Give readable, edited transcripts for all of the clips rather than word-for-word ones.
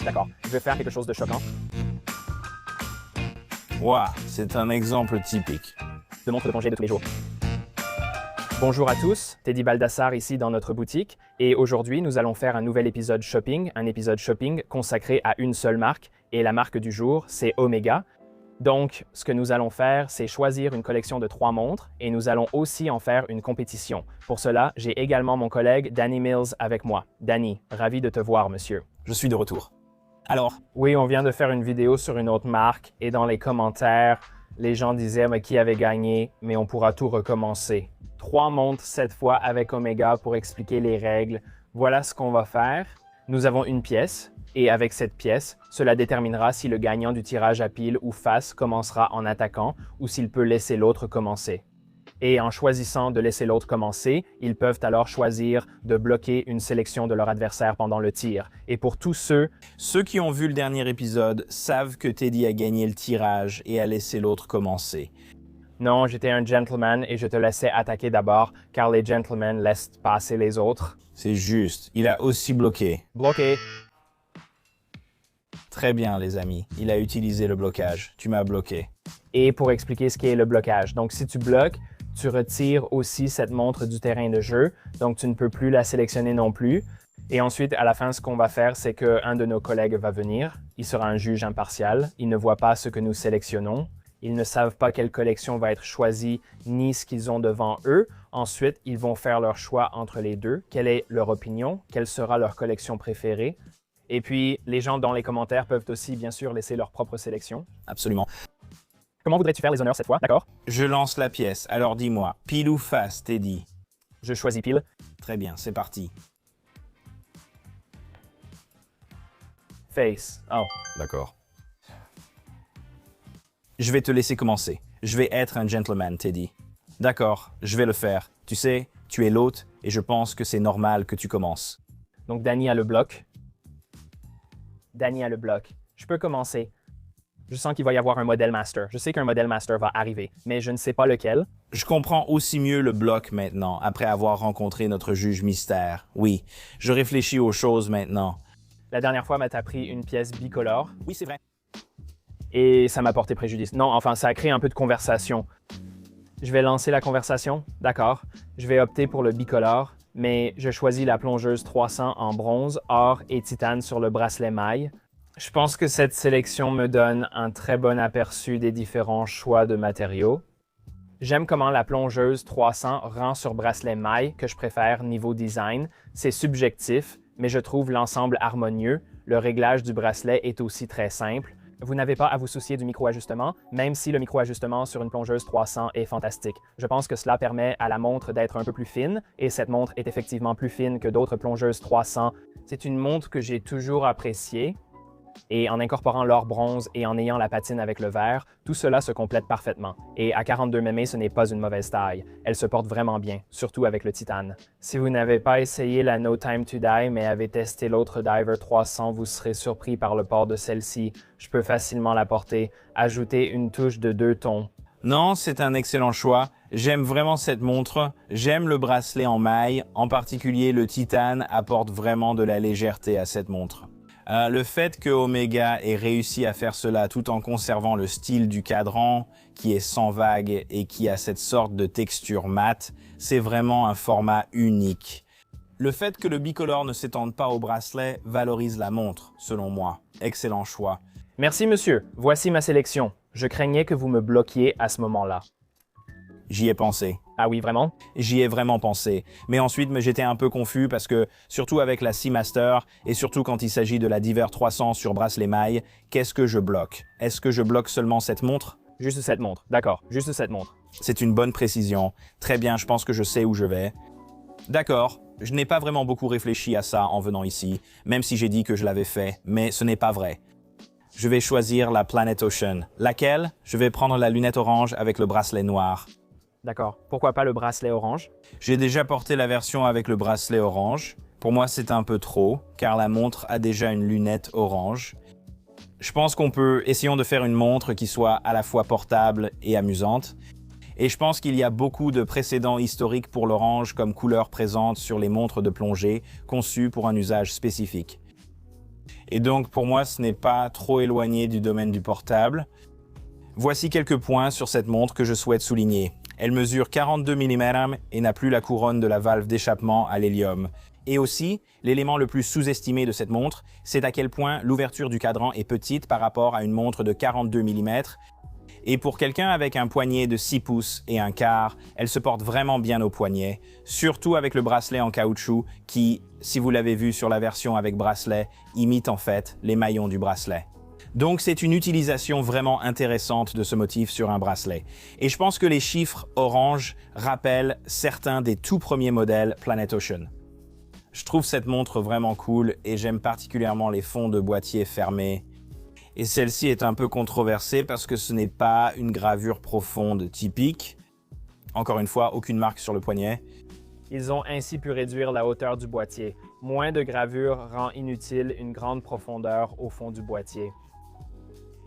D'accord. Je vais faire quelque chose de choquant. Ouah, c'est un exemple typique. De montre de plongée de tous les jours. Bonjour à tous, Teddy Baldassar ici dans notre boutique et aujourd'hui nous allons faire un nouvel épisode shopping, consacré à une seule marque et la marque du jour c'est Omega. Donc ce que nous allons faire c'est choisir une collection de 3 montres et nous allons aussi en faire une compétition. Pour cela j'ai également mon collègue Danny Mills avec moi. Danny, ravi de te voir monsieur. Je suis de retour. Alors, Oui, on vient de faire une vidéo sur une autre marque et dans les commentaires les gens disaient mais qui avait gagné mais on pourra tout recommencer. 3 montres cette fois avec Omega pour expliquer les règles. Voilà ce qu'on va faire. Nous avons une pièce et avec cette pièce, cela déterminera si le gagnant du tirage à pile ou face commencera en attaquant ou s'il peut laisser l'autre commencer. Et en choisissant de laisser l'autre commencer, ils peuvent alors choisir de bloquer une sélection de leur adversaire pendant le tir. Et pour tous ceux qui ont vu le dernier épisode savent que Teddy a gagné le tirage et a laissé l'autre commencer. non, j'étais un gentleman et je te laissais attaquer d'abord, car les gentlemen laissent passer les autres. C'est juste, il a aussi bloqué. Bloqué. Très bien les amis, il a utilisé le blocage. Tu m'as bloqué. Et pour expliquer ce qu'est le blocage. Donc si tu bloques, tu retires aussi cette montre du terrain de jeu, donc tu ne peux plus la sélectionner non plus. Et ensuite, à la fin, ce qu'on va faire, c'est qu'un de nos collègues va venir. Il sera un juge impartial. Il ne voit pas ce que nous sélectionnons. Ils ne savent pas quelle collection va être choisie ni ce qu'ils ont devant eux. Ensuite, ils vont faire leur choix entre les deux. Quelle est leur opinion? Quelle sera leur collection préférée? Et puis, les gens dans les commentaires peuvent aussi, bien sûr, laisser leur propre sélection. Absolument. Comment voudrais-tu faire les honneurs cette fois? D'accord? Je lance la pièce, alors dis-moi, pile ou face, Teddy? Je choisis pile. Très bien, c'est parti. Face. Oh. D'accord. Je vais te laisser commencer. Je vais être un gentleman, Teddy. D'accord, je vais le faire. Tu sais, tu es l'hôte et je pense que c'est normal que tu commences. Donc, Danny a le bloc. Danny a le bloc. Je peux commencer. Je sens qu'il va y avoir un modèle master. Je sais qu'un modèle master va arriver, mais je ne sais pas lequel. Je comprends aussi mieux le bloc maintenant, après avoir rencontré notre juge mystère. Oui, je réfléchis aux choses maintenant. La dernière fois, t'as pris une pièce bicolore Oui, c'est vrai. et ça m'a porté préjudice. Non, enfin, ça a créé un peu de conversation. Je vais lancer la conversation, d'accord. Je vais opter pour le bicolore, mais je choisis la plongeuse 300 en bronze, or et titane sur le bracelet maille. Je pense que cette sélection me donne un très bon aperçu des différents choix de matériaux. J'aime comment la plongeuse 300 rend sur bracelet maille que je préfère niveau design. C'est subjectif, mais je trouve l'ensemble harmonieux. Le réglage du bracelet est aussi très simple. Vous n'avez pas à vous soucier du micro-ajustement, même si le micro-ajustement sur une plongeuse 300 est fantastique. Je pense que cela permet à la montre d'être un peu plus fine, et cette montre est effectivement plus fine que d'autres plongeuses 300. C'est une montre que j'ai toujours appréciée. Et en incorporant l'or bronze et en ayant la patine avec le verre, tout cela se complète parfaitement. Et à 42 mm, ce n'est pas une mauvaise taille. Elle se porte vraiment bien, surtout avec le titane. Si vous n'avez pas essayé la No Time to Die, mais avez testé l'autre Diver 300, vous serez surpris par le port de celle-ci. Je peux facilement la porter. Ajouter une touche de 2 tons. Non, c'est un excellent choix. J'aime vraiment cette montre. J'aime le bracelet en maille. En particulier, le titane apporte vraiment de la légèreté à cette montre. Le fait que Omega ait réussi à faire cela tout en conservant le style du cadran, qui est sans vague et qui a cette sorte de texture mate, c'est vraiment un format unique. Le fait que le bicolore ne s'étende pas au bracelet valorise la montre, selon moi. Excellent choix. Merci monsieur, voici ma sélection. Je craignais que vous me bloquiez à ce moment-là. J'y ai pensé. Ah oui, vraiment? J'y ai vraiment pensé. Mais ensuite, j'étais un peu confus parce que, surtout avec la Seamaster, et surtout quand il s'agit de la Diver 300 sur bracelet maille, qu'est-ce que je bloque? Est-ce que je bloque seulement cette montre? Juste cette montre, d'accord, juste cette montre. C'est une bonne précision. Très bien, je pense que je sais où je vais. D'accord, je n'ai pas vraiment beaucoup réfléchi à ça en venant ici, même si j'ai dit que je l'avais fait, mais ce n'est pas vrai. Je vais choisir la Planet Ocean. Laquelle? Je vais prendre la lunette orange avec le bracelet noir. D'accord. Pourquoi pas le bracelet orange? J'ai déjà porté la version avec le bracelet orange. Pour moi, c'est un peu trop, car la montre a déjà une lunette orange. Je pense qu'on peut, essayons de faire une montre qui soit à la fois portable et amusante. Et je pense qu'il y a beaucoup de précédents historiques pour l'orange comme couleur présente sur les montres de plongée conçues pour un usage spécifique. Et donc pour moi, ce n'est pas trop éloigné du domaine du portable. Voici quelques points sur cette montre que je souhaite souligner. Elle mesure 42 mm et n'a plus la couronne de la valve d'échappement à l'hélium. Et aussi, l'élément le plus sous-estimé de cette montre, c'est à quel point l'ouverture du cadran est petite par rapport à une montre de 42 mm. Et pour quelqu'un avec un poignet de 6 pouces et un quart, elle se porte vraiment bien au poignet, surtout avec le bracelet en caoutchouc qui, si vous l'avez vu sur la version avec bracelet, imite en fait les maillons du bracelet. Donc c'est une utilisation vraiment intéressante de ce motif sur un bracelet. Et je pense que les chiffres orange rappellent certains des tout premiers modèles Planet Ocean. Je trouve cette montre vraiment cool et j'aime particulièrement les fonds de boîtier fermés. Et celle-ci est un peu controversée parce que ce n'est pas une gravure profonde typique. Encore une fois, aucune marque sur le poignet. Ils ont ainsi pu réduire la hauteur du boîtier. Moins de gravure rend inutile une grande profondeur au fond du boîtier.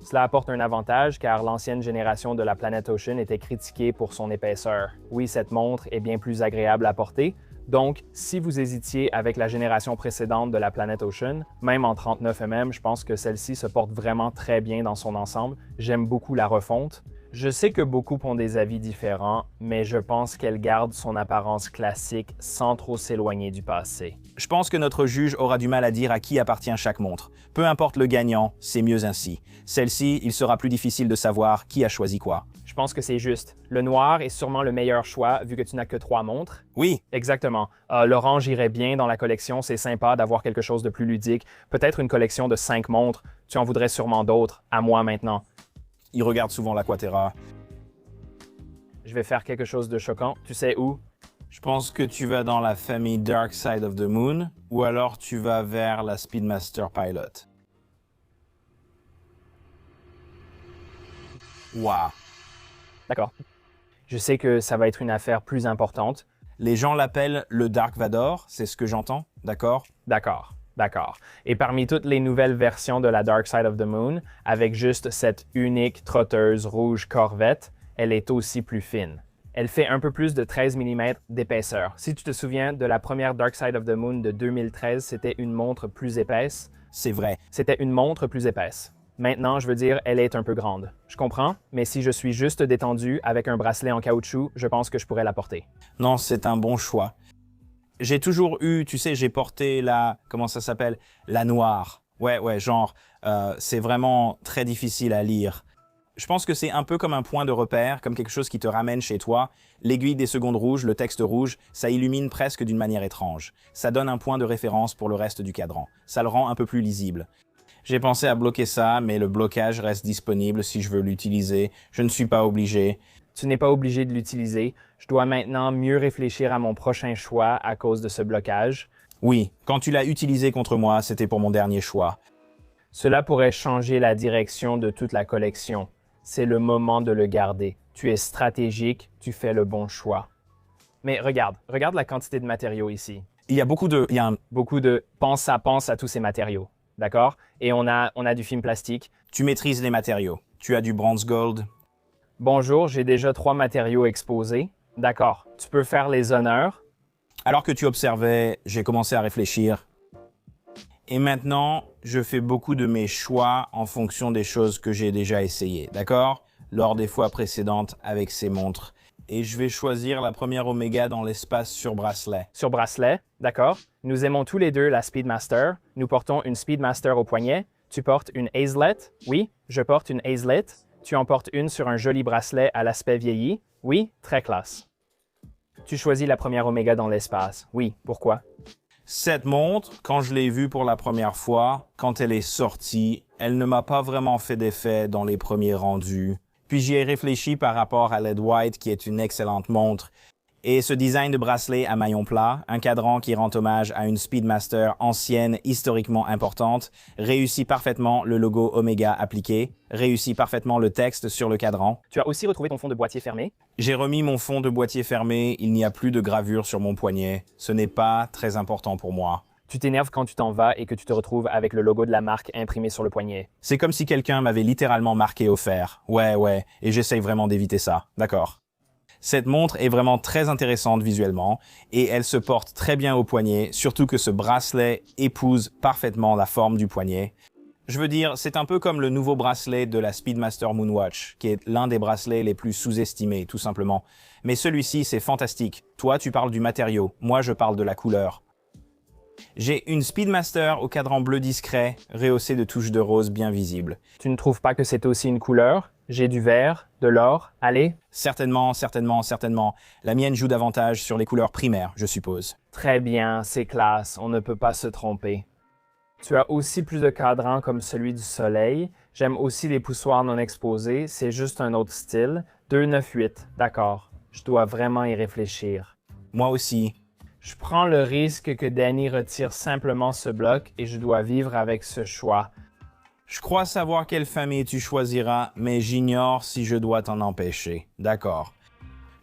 Cela apporte un avantage car l'ancienne génération de la Planet Ocean était critiquée pour son épaisseur. Oui, cette montre est bien plus agréable à porter, donc si vous hésitiez avec la génération précédente de la Planet Ocean, même en 39 mm, je pense que celle-ci se porte vraiment très bien dans son ensemble. J'aime beaucoup la refonte. Je sais que beaucoup ont des avis différents, mais je pense qu'elle garde son apparence classique sans trop s'éloigner du passé. Je pense que notre juge aura du mal à dire à qui appartient chaque montre. Peu importe le gagnant, c'est mieux ainsi. Celle-ci, il sera plus difficile de savoir qui a choisi quoi. Je pense que c'est juste. Le noir est sûrement le meilleur choix vu que tu n'as que 3 montres. Oui. Exactement. L'orange irait bien dans la collection, c'est sympa d'avoir quelque chose de plus ludique. Peut-être une collection de 5 montres, tu en voudrais sûrement d'autres, à moi maintenant. Il regarde souvent l'Aquaterra. Je vais faire quelque chose de choquant, tu sais où? Je pense que tu vas dans la famille Dark Side of the Moon, ou alors tu vas vers la Speedmaster Pilot. Waouh! D'accord. Je sais que ça va être une affaire plus importante. Les gens l'appellent le Dark Vador, c'est ce que j'entends, d'accord? D'accord. D'accord. Et parmi toutes les nouvelles versions de la Dark Side of the Moon, avec juste cette unique trotteuse rouge Corvette, elle est aussi plus fine. Elle fait un peu plus de 13 mm d'épaisseur. Si tu te souviens de la première Dark Side of the Moon de 2013, c'était une montre plus épaisse. C'est vrai. C'était une montre plus épaisse. Maintenant, je veux dire, elle est un peu grande. Je comprends, mais si je suis juste détendu avec un bracelet en caoutchouc, je pense que je pourrais la porter. Non, c'est un bon choix. J'ai toujours eu, tu sais, j'ai porté la, comment ça s'appelle? La noire. Ouais, genre, c'est vraiment très difficile à lire. Je pense que c'est un peu comme un point de repère, comme quelque chose qui te ramène chez toi. L'aiguille des secondes rouges, le texte rouge, ça illumine presque d'une manière étrange. Ça donne un point de référence pour le reste du cadran. Ça le rend un peu plus lisible. J'ai pensé à bloquer ça, mais le blocage reste disponible si je veux l'utiliser. Je ne suis pas obligé. Tu n'es pas obligé de l'utiliser. Je dois maintenant mieux réfléchir à mon prochain choix à cause de ce blocage. Oui, quand tu l'as utilisé contre moi, c'était pour mon dernier choix. Cela pourrait changer la direction de toute la collection. C'est le moment de le garder. Tu es stratégique, tu fais le bon choix. Mais regarde la quantité de matériaux ici. Il y a beaucoup de... Pense à tous ces matériaux, d'accord? Et on a du film plastique. Tu maîtrises les matériaux. Tu as du bronze gold. Bonjour, j'ai déjà 3 matériaux exposés. D'accord, tu peux faire les honneurs. Alors que tu observais, j'ai commencé à réfléchir. Et maintenant, je fais beaucoup de mes choix en fonction des choses que j'ai déjà essayées, d'accord? Lors des fois précédentes avec ces montres. Et je vais choisir la première Omega dans l'espace sur bracelet. Sur bracelet, d'accord. Nous aimons tous les deux la Speedmaster. Nous portons une Speedmaster au poignet. Tu portes une Aislet. Oui, je porte une Aislet. Tu en portes une sur un joli bracelet à l'aspect vieilli. Oui, très classe. Tu choisis la première Omega dans l'espace. Oui, pourquoi? Cette montre, quand je l'ai vue pour la première fois, quand elle est sortie, elle ne m'a pas vraiment fait d'effet dans les premiers rendus. Puis j'y ai réfléchi par rapport à LED White, qui est une excellente montre. Et ce design de bracelet à maillon plat, un cadran qui rend hommage à une Speedmaster ancienne, historiquement importante, réussit parfaitement le logo Omega appliqué, réussit parfaitement le texte sur le cadran. Tu as aussi retrouvé ton fond de boîtier fermé? J'ai remis mon fond de boîtier fermé, il n'y a plus de gravure sur mon poignet. Ce n'est pas très important pour moi. Tu t'énerves quand tu t'en vas et que tu te retrouves avec le logo de la marque imprimé sur le poignet. C'est comme si quelqu'un m'avait littéralement marqué au fer. Ouais, et j'essaye vraiment d'éviter ça. D'accord. Cette montre est vraiment très intéressante visuellement et elle se porte très bien au poignet, surtout que ce bracelet épouse parfaitement la forme du poignet. Je veux dire, c'est un peu comme le nouveau bracelet de la Speedmaster Moonwatch, qui est l'un des bracelets les plus sous-estimés, tout simplement. Mais celui-ci, c'est fantastique. Toi, tu parles du matériau, moi je parle de la couleur. J'ai une Speedmaster au cadran bleu discret, rehaussé de touches de rose bien visibles. Tu ne trouves pas que c'est aussi une couleur? J'ai du vert, de l'or, allez? Certainement. La mienne joue davantage sur les couleurs primaires, je suppose. Très bien, c'est classe, on ne peut pas se tromper. Tu as aussi plus de cadrans comme celui du soleil. J'aime aussi les poussoirs non exposés, c'est juste un autre style. 298, d'accord. Je dois vraiment y réfléchir. Moi aussi. Je prends le risque que Danny retire simplement ce bloc et je dois vivre avec ce choix. Je crois savoir quelle famille tu choisiras, mais j'ignore si je dois t'en empêcher. D'accord.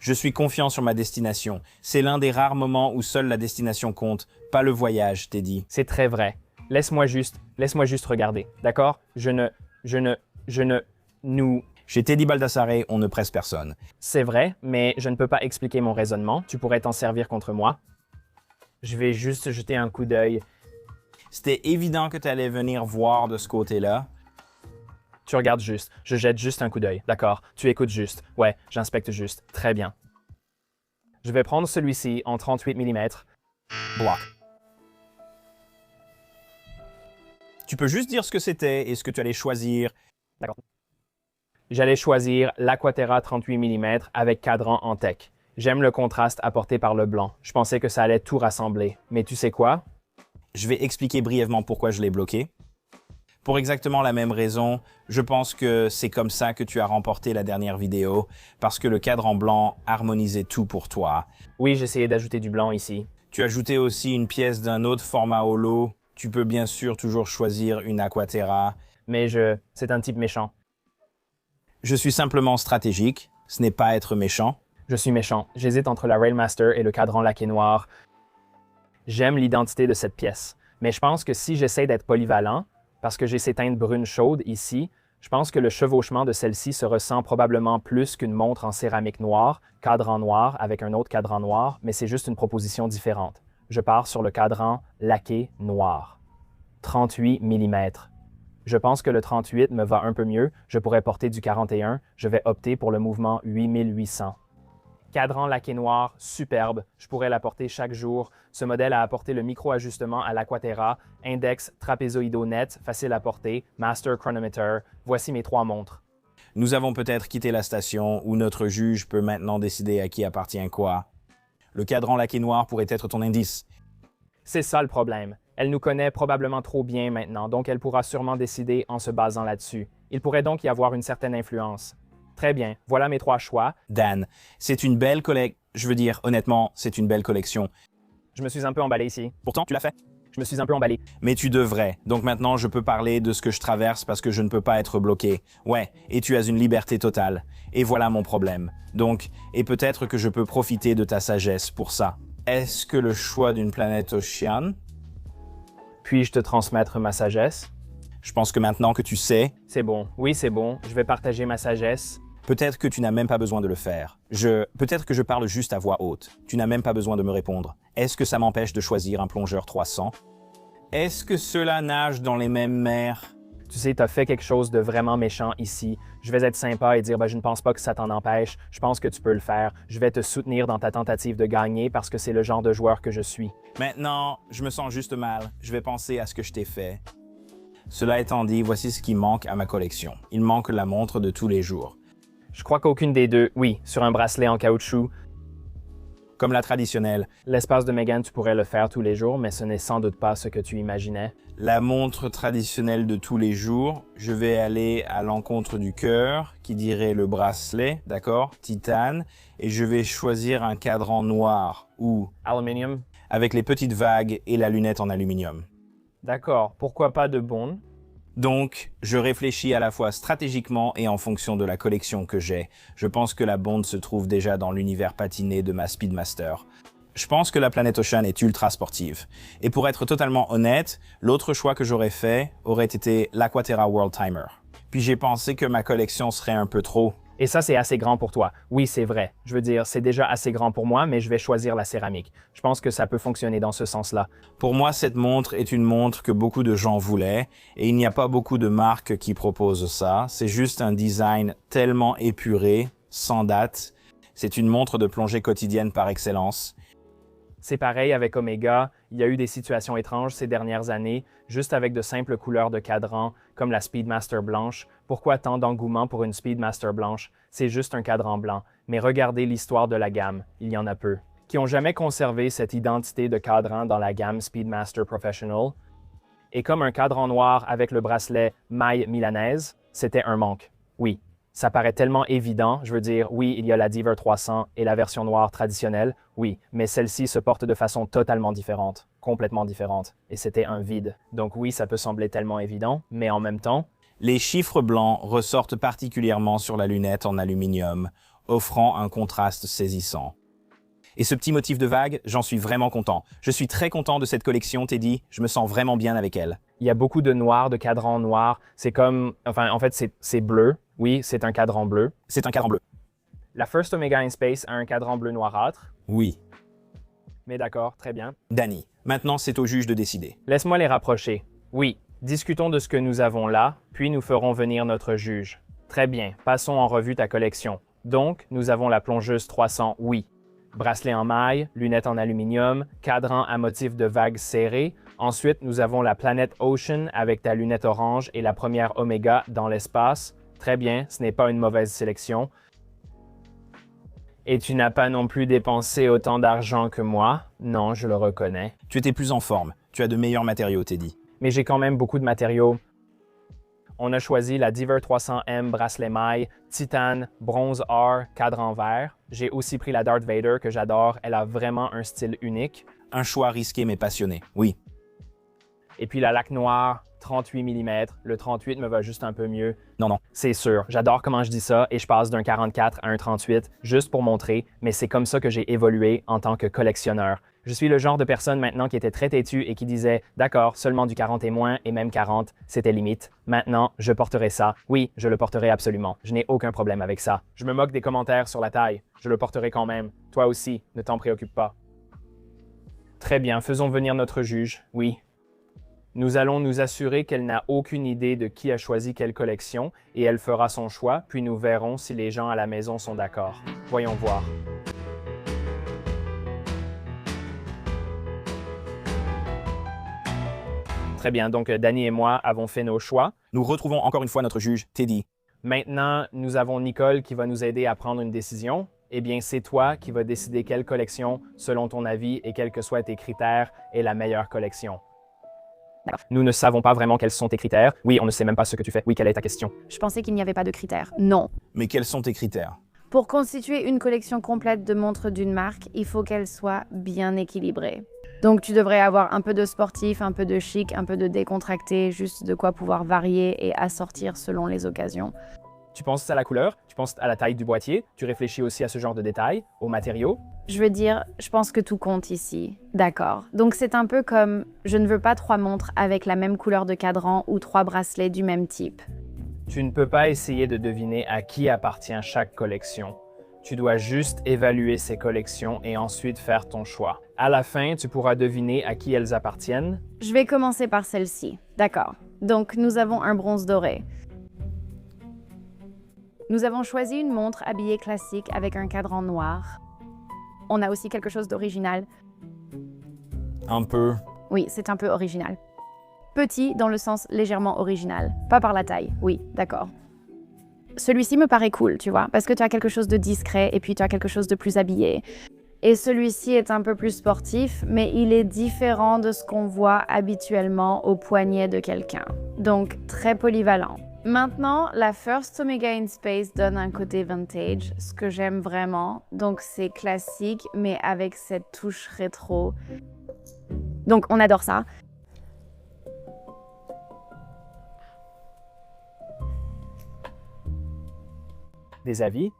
Je suis confiant sur ma destination. C'est l'un des rares moments où seule la destination compte, pas le voyage, Teddy. C'est très vrai. Laisse-moi juste regarder, d'accord? Nous... Chez Teddy Baldassare, on ne presse personne. C'est vrai, mais je ne peux pas expliquer mon raisonnement. Tu pourrais t'en servir contre moi. Je vais juste jeter un coup d'œil. C'était évident que tu allais venir voir de ce côté-là. Tu regardes juste. Je jette juste un coup d'œil. D'accord. Tu écoutes juste. Ouais, j'inspecte juste. Très bien. Je vais prendre celui-ci en 38 mm. Bloc. Tu peux juste dire ce que c'était et ce que tu allais choisir. D'accord. J'allais choisir l'Aquaterra 38 mm avec cadran en tech. J'aime le contraste apporté par le blanc. Je pensais que ça allait tout rassembler. Mais tu sais quoi? Je vais expliquer brièvement pourquoi je l'ai bloqué. Pour exactement la même raison, je pense que c'est comme ça que tu as remporté la dernière vidéo, parce que le cadran blanc harmonisait tout pour toi. Oui, j'ai essayé d'ajouter du blanc ici. Tu as ajouté aussi une pièce d'un autre format holo. Tu peux bien sûr toujours choisir une Aquaterra. Mais c'est un type méchant. Je suis simplement stratégique. Ce n'est pas être méchant. Je suis méchant. J'hésite entre la Railmaster et le cadran laqué noir. J'aime l'identité de cette pièce. Mais je pense que si j'essaie d'être polyvalent, parce que j'ai ces teintes brunes chaudes ici, je pense que le chevauchement de celle-ci se ressent probablement plus qu'une montre en céramique noire, cadran noir avec un autre cadran noir, mais c'est juste une proposition différente. Je pars sur le cadran laqué noir. 38 mm. Je pense que le 38 me va un peu mieux. Je pourrais porter du 41. Je vais opter pour le mouvement 8800. Cadran laqué noir, superbe. Je pourrais la porter chaque jour. Ce modèle a apporté le micro-ajustement à l'Aquaterra, index trapézoïdo-net, facile à porter, master chronometer. Voici mes 3 montres. Nous avons peut-être quitté la station où notre juge peut maintenant décider à qui appartient quoi. Le cadran laqué noir pourrait être ton indice. C'est ça le problème. Elle nous connaît probablement trop bien maintenant, donc elle pourra sûrement décider en se basant là-dessus. Il pourrait donc y avoir une certaine influence. Très bien, voilà mes 3 choix. Dan, c'est une belle collection. Je veux dire, honnêtement, c'est une belle collection. Je me suis un peu emballé ici. Pourtant, tu l'as fait. Je me suis un peu emballé. Mais tu devrais. Donc maintenant, je peux parler de ce que je traverse parce que je ne peux pas être bloqué. Ouais, et tu as une liberté totale. Et voilà mon problème. Donc, et peut-être que je peux profiter de ta sagesse pour ça. Est-ce que le choix d'une planète océane? Puis-je te transmettre ma sagesse? Je pense que maintenant que tu sais... C'est bon. Oui, c'est bon. Je vais partager ma sagesse. Peut-être que tu n'as même pas besoin de le faire. Peut-être que je parle juste à voix haute. Tu n'as même pas besoin de me répondre. Est-ce que ça m'empêche de choisir un plongeur 300? Est-ce que cela nage dans les mêmes mers? Tu sais, tu as fait quelque chose de vraiment méchant ici. Je vais être sympa et dire, je ne pense pas que ça t'en empêche. Je pense que tu peux le faire. Je vais te soutenir dans ta tentative de gagner parce que c'est le genre de joueur que je suis. Maintenant, je me sens juste mal. Je vais penser à ce que je t'ai fait. Cela étant dit, voici ce qui manque à ma collection. Il manque la montre de tous les jours. Je crois qu'aucune des deux, oui, sur un bracelet en caoutchouc. Comme la traditionnelle. L'espace de Megan, tu pourrais le faire tous les jours, mais ce n'est sans doute pas ce que tu imaginais. La montre traditionnelle de tous les jours, je vais aller à l'encontre du cœur, qui dirait le bracelet, d'accord, titane, et je vais choisir un cadran noir ou Aluminium. avec les petites vagues et la lunette en aluminium. D'accord, pourquoi pas de Bond? Donc, je réfléchis à la fois stratégiquement et en fonction de la collection que j'ai. Je pense que la Bond se trouve déjà dans l'univers patiné de ma Speedmaster. Je pense que la Planète Ocean est ultra sportive. Et pour être totalement honnête, l'autre choix que j'aurais fait aurait été l'Aquaterra World Timer. Puis j'ai pensé que ma collection serait un peu trop. Et ça, c'est assez grand pour toi. Oui, c'est vrai. Je veux dire, c'est déjà assez grand pour moi, mais je vais choisir la céramique. Je pense que ça peut fonctionner dans ce sens-là. Pour moi, cette montre est une montre que beaucoup de gens voulaient et il n'y a pas beaucoup de marques qui proposent ça. C'est juste un design tellement épuré, sans date. C'est une montre de plongée quotidienne par excellence. C'est pareil avec Omega, il y a eu des situations étranges ces dernières années, juste avec de simples couleurs de cadran, comme la Speedmaster blanche. Pourquoi tant d'engouement pour une Speedmaster blanche? C'est juste un cadran blanc. Mais regardez l'histoire de la gamme, il y en a peu, qui ont jamais conservé cette identité de cadran dans la gamme Speedmaster Professional. Et comme un cadran noir avec le bracelet maille milanaise, c'était un manque. Oui. Ça paraît tellement évident, je veux dire, oui, il y a la Diver 300 et la version noire traditionnelle, oui, mais celle-ci se porte de façon totalement différente, complètement différente, et c'était un vide. Donc oui, ça peut sembler tellement évident, mais en même temps, les chiffres blancs ressortent particulièrement sur la lunette en aluminium, offrant un contraste saisissant. Et ce petit motif de vague, j'en suis vraiment content. Je suis très content de cette collection, Teddy, je me sens vraiment bien avec elle. Il y a beaucoup de noir, de cadrans noirs, c'est comme, enfin, en fait, c'est bleu. Oui, c'est un cadran bleu. C'est un cadran bleu. La First Omega in Space a un cadran bleu noirâtre. Oui. Mais d'accord, très bien. Danny, maintenant c'est au juge de décider. Laisse-moi les rapprocher. Oui, discutons de ce que nous avons là, puis nous ferons venir notre juge. Très bien, passons en revue ta collection. Donc, nous avons la plongeuse 300, oui. Bracelet en maille, lunettes en aluminium, cadran à motif de vagues serrées. Ensuite, nous avons la planète Ocean avec ta lunette orange et la première Omega dans l'espace. Très bien, ce n'est pas une mauvaise sélection. Et tu n'as pas non plus dépensé autant d'argent que moi. Non, je le reconnais. Tu étais plus en forme. Tu as de meilleurs matériaux, Teddy. Mais j'ai quand même beaucoup de matériaux. On a choisi la Diver 300M bracelet maille, titane, bronze or, cadran vert. J'ai aussi pris la Darth Vader que j'adore. Elle a vraiment un style unique. Un choix risqué mais passionné, oui. Et puis la laque noire, 38 mm. Le 38 me va juste un peu mieux. Non. C'est sûr, j'adore comment je dis ça et je passe d'un 44 à un 38 juste pour montrer, mais c'est comme ça que j'ai évolué en tant que collectionneur. Je suis le genre de personne maintenant qui était très têtue et qui disait « D'accord, seulement du 40 et moins, et même 40, c'était limite. Maintenant, je porterai ça. Oui, je le porterai absolument. Je n'ai aucun problème avec ça. Je me moque des commentaires sur la taille. Je le porterai quand même. Toi aussi, ne t'en préoccupe pas. » Très bien, faisons venir notre juge. Oui. Nous allons nous assurer qu'elle n'a aucune idée de qui a choisi quelle collection et elle fera son choix, puis nous verrons si les gens à la maison sont d'accord. Voyons voir. Très bien, donc Danny et moi avons fait nos choix. Nous retrouvons encore une fois notre juge, Teddy. Maintenant, nous avons Nicole qui va nous aider à prendre une décision. Eh bien, c'est toi qui vas décider quelle collection, selon ton avis et quels que soient tes critères, est la meilleure collection. Nous ne savons pas vraiment quels sont tes critères. Oui, on ne sait même pas ce que tu fais. Oui, quelle est ta question? Je pensais qu'il n'y avait pas de critères. Non. Mais quels sont tes critères? Pour constituer une collection complète de montres d'une marque, il faut qu'elle soit bien équilibrée. Donc tu devrais avoir un peu de sportif, un peu de chic, un peu de décontracté, juste de quoi pouvoir varier et assortir selon les occasions. Tu penses à la couleur, tu penses à la taille du boîtier, tu réfléchis aussi à ce genre de détails, aux matériaux. Je veux dire, je pense que tout compte ici. D'accord. Donc c'est un peu comme, je ne veux pas 3 montres avec la même couleur de cadran ou 3 bracelets du même type. Tu ne peux pas essayer de deviner à qui appartient chaque collection. Tu dois juste évaluer ces collections et ensuite faire ton choix. À la fin, tu pourras deviner à qui elles appartiennent. Je vais commencer par celle-ci. D'accord. Donc nous avons un bronze doré. Nous avons choisi une montre habillée classique avec un cadran noir. On a aussi quelque chose d'original. Un peu. Oui, c'est un peu original. Petit dans le sens légèrement original. Pas par la taille. Oui, d'accord. Celui-ci me paraît cool, tu vois, parce que tu as quelque chose de discret et puis tu as quelque chose de plus habillé. Et celui-ci est un peu plus sportif, mais il est différent de ce qu'on voit habituellement au poignet de quelqu'un. Donc, très polyvalent. Maintenant, la First Omega in Space donne un côté vintage, ce que j'aime vraiment. Donc, c'est classique, mais avec cette touche rétro. Donc, on adore ça. Des avis?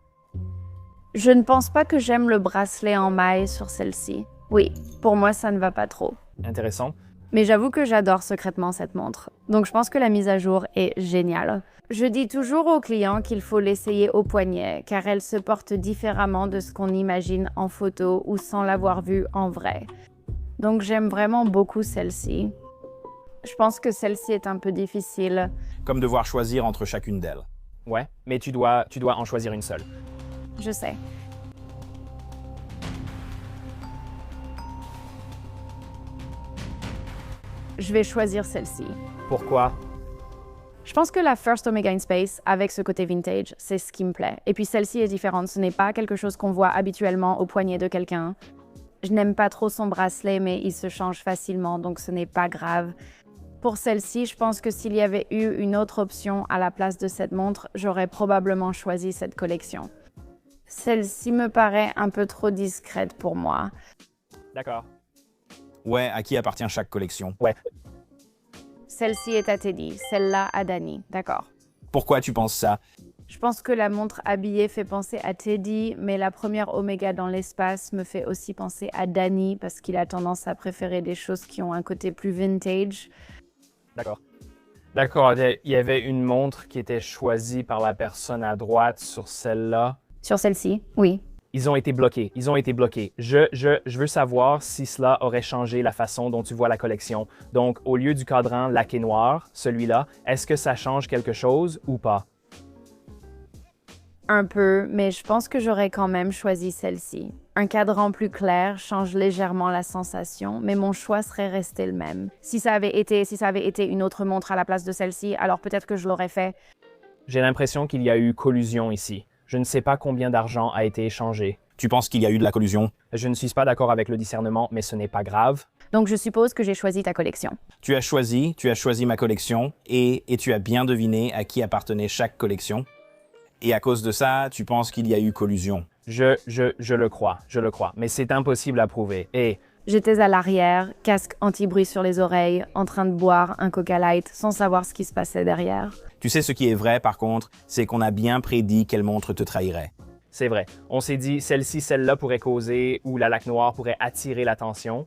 Je ne pense pas que j'aime le bracelet en maille sur celle-ci. Oui, pour moi, ça ne va pas trop. Intéressant. Mais j'avoue que j'adore secrètement cette montre. Donc je pense que la mise à jour est géniale. Je dis toujours aux clients qu'il faut l'essayer au poignet, car elle se porte différemment de ce qu'on imagine en photo ou sans l'avoir vue en vrai. Donc j'aime vraiment beaucoup celle-ci. Je pense que celle-ci est un peu difficile. Comme devoir choisir entre chacune d'elles. Ouais, mais tu dois en choisir une seule. Je sais. Je vais choisir celle-ci. Pourquoi? Je pense que la First Omega in Space, avec ce côté vintage, c'est ce qui me plaît. Et puis celle-ci est différente. Ce n'est pas quelque chose qu'on voit habituellement au poignet de quelqu'un. Je n'aime pas trop son bracelet, mais il se change facilement, donc ce n'est pas grave. Pour celle-ci, je pense que s'il y avait eu une autre option à la place de cette montre, j'aurais probablement choisi cette collection. Celle-ci me paraît un peu trop discrète pour moi. D'accord. Ouais, à qui appartient chaque collection? Ouais. Celle-ci est à Teddy, celle-là à Danny, d'accord. Pourquoi tu penses ça? Je pense que la montre habillée fait penser à Teddy, mais la première Omega dans l'espace me fait aussi penser à Danny parce qu'il a tendance à préférer des choses qui ont un côté plus vintage. D'accord. D'accord, il y avait une montre qui était choisie par la personne à droite sur celle-là. Sur celle-ci, oui. Ils ont été bloqués. Je veux savoir si cela aurait changé la façon dont tu vois la collection. Donc, au lieu du cadran laqué noir, celui-là, est-ce que ça change quelque chose ou pas? Un peu, mais je pense que j'aurais quand même choisi celle-ci. Un cadran plus clair change légèrement la sensation, mais mon choix serait resté le même. Si ça avait été une autre montre à la place de celle-ci, alors peut-être que je l'aurais fait. J'ai l'impression qu'il y a eu collusion ici. Je ne sais pas combien d'argent a été échangé. Tu penses qu'il y a eu de la collusion? Je ne suis pas d'accord avec le discernement, mais ce n'est pas grave. Donc je suppose que j'ai choisi ta collection. Tu as choisi ma collection et tu as bien deviné à qui appartenait chaque collection. Et à cause de ça, tu penses qu'il y a eu collusion. Je le crois, mais c'est impossible à prouver. Et J'étais à l'arrière, casque anti-bruit sur les oreilles, en train de boire un Coca Light sans savoir ce qui se passait derrière. Tu sais ce qui est vrai par contre, c'est qu'on a bien prédit quelle montre te trahirait. c'est vrai, on s'est dit celle-ci, celle-là pourrait causer ou la laque noire pourrait attirer l'attention.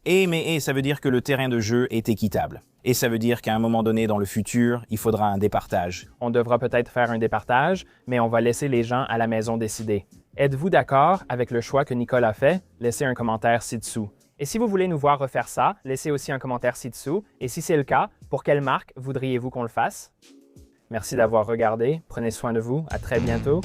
Mais ça veut dire que le terrain de jeu est équitable. Et ça veut dire qu'à un moment donné dans le futur, il faudra un départage. On devra peut-être faire un départage, mais on va laisser les gens à la maison décider. Êtes-vous d'accord avec le choix que Nicole a fait? Laissez un commentaire ci-dessous. Et si vous voulez nous voir refaire ça, laissez aussi un commentaire ci-dessous. Et si c'est le cas, pour quelle marque voudriez-vous qu'on le fasse? Merci d'avoir regardé. Prenez soin de vous. À très bientôt.